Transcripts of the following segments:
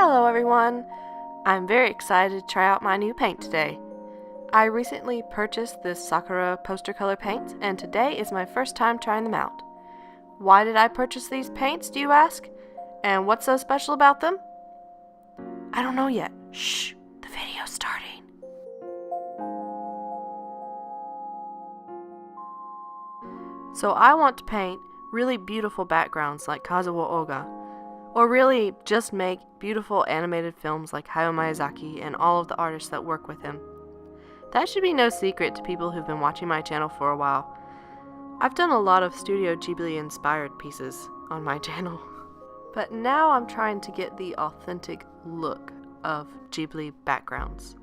Hello everyone! I'm very excited to try out my new paint today. I recently purchased this Sakura poster color paints and today is my first time trying them out. Why did I purchase these paints, do you ask? And what's so special about them? I don't know yet. Shh! The video's starting. So I want to paint really beautiful backgrounds like Kazuo Oga. Or really just make beautiful animated films like Hayao Miyazaki and all of the artists that work with him. That should be no secret to people who've been watching my channel for a while. I've done a lot of Studio Ghibli inspired pieces on my channel. But now I'm trying to get the authentic look of Ghibli backgrounds.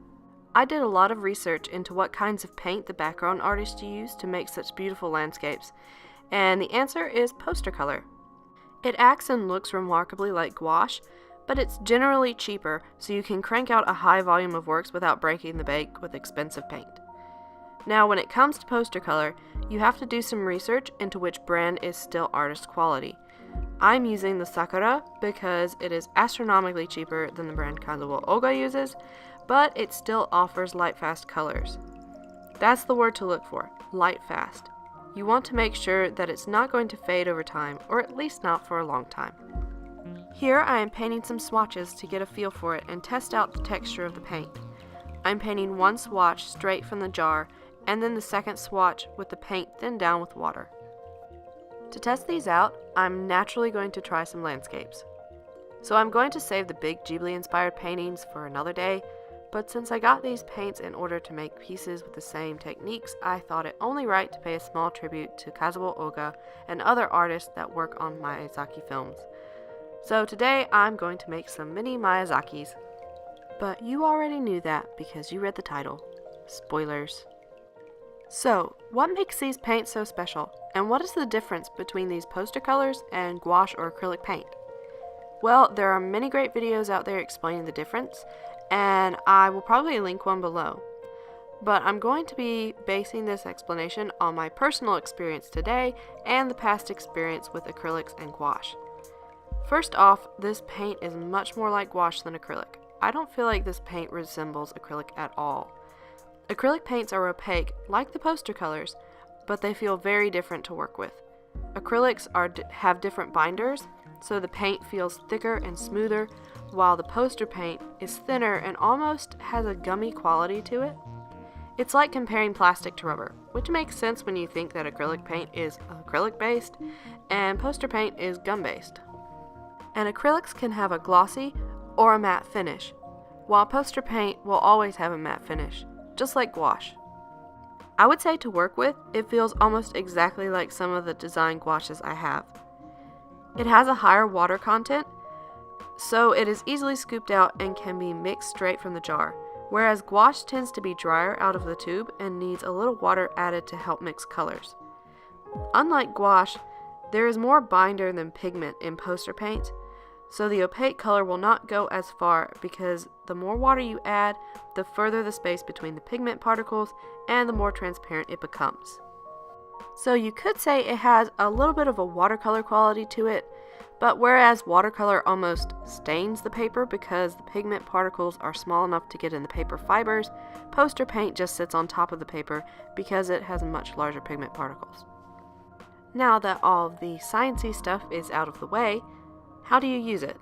I did a lot of research into what kinds of paint the background artists use to make such beautiful landscapes, and the answer is poster color. It acts and looks remarkably like gouache, but it's generally cheaper, so you can crank out a high volume of works without breaking the bank with expensive paint. Now, when it comes to poster color, you have to do some research into which brand is still artist quality. I'm using the Sakura because it is astronomically cheaper than the brand Kazuo Oga uses, but it still offers light-fast colors. That's the word to look for, light-fast. You want to make sure that it's not going to fade over time, or at least not for a long time. Here I am painting some swatches to get a feel for it and test out the texture of the paint. I'm painting one swatch straight from the jar, and then the second swatch with the paint thinned down with water. To test these out, I'm naturally going to try some landscapes. So I'm going to save the big Ghibli-inspired paintings for another day, but since I got these paints in order to make pieces with the same techniques, I thought it only right to pay a small tribute to Kazuo Oga and other artists that work on Miyazaki films. So today I'm going to make some mini Miyazakis. But you already knew that because you read the title. Spoilers. So, what makes these paints so special? And what is the difference between these poster colors and gouache or acrylic paint? Well, there are many great videos out there explaining the difference, and I will probably link one below. But I'm going to be basing this explanation on my personal experience today and the past experience with acrylics and gouache. First off, this paint is much more like gouache than acrylic. I don't feel like this paint resembles acrylic at all. Acrylic paints are opaque, like the poster colors, but they feel very different to work with. Acrylics have different binders, so the paint feels thicker and smoother, while the poster paint is thinner and almost has a gummy quality to it. It's like comparing plastic to rubber, which makes sense when you think that acrylic paint is acrylic-based and poster paint is gum-based. And acrylics can have a glossy or a matte finish, while poster paint will always have a matte finish, just like gouache. I would say to work with, it feels almost exactly like some of the design gouaches I have. It has a higher water content, so it is easily scooped out and can be mixed straight from the jar, whereas gouache tends to be drier out of the tube and needs a little water added to help mix colors. Unlike gouache, there is more binder than pigment in poster paint, so the opaque color will not go as far because the more water you add, the further the space between the pigment particles and the more transparent it becomes. So you could say it has a little bit of a watercolor quality to it, but whereas watercolor almost stains the paper because the pigment particles are small enough to get in the paper fibers, poster paint just sits on top of the paper because it has much larger pigment particles. Now that all of the sciencey stuff is out of the way, how do you use it?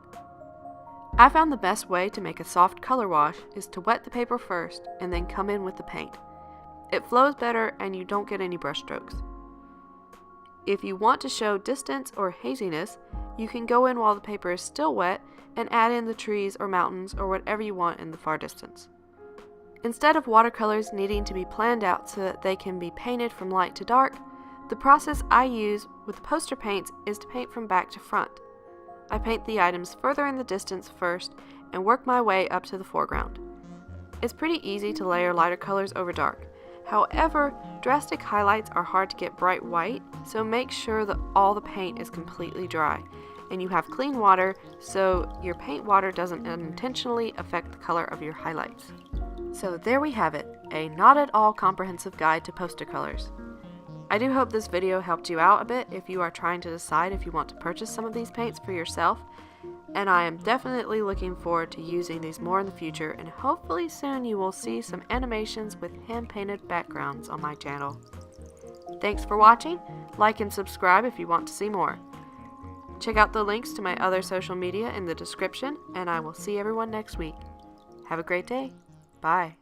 I found the best way to make a soft color wash is to wet the paper first and then come in with the paint. It flows better and you don't get any brush strokes. If you want to show distance or haziness, you can go in while the paper is still wet and add in the trees or mountains or whatever you want in the far distance. Instead of watercolors needing to be planned out so that they can be painted from light to dark, the process I use with poster paints is to paint from back to front. I paint the items further in the distance first and work my way up to the foreground. It's pretty easy to layer lighter colors over dark. However, drastic highlights are hard to get bright white, so make sure that all the paint is completely dry and you have clean water so your paint water doesn't unintentionally affect the color of your highlights. So there we have it, a not at all comprehensive guide to poster colors. I do hope this video helped you out a bit if you are trying to decide if you want to purchase some of these paints for yourself. and I am definitely looking forward to using these more in the future, and hopefully soon you will see some animations with hand-painted backgrounds on my channel. Thanks for watching. Like and subscribe if you want to see more. Check out the links to my other social media in the description, and I will see everyone next week. Have a great day. Bye.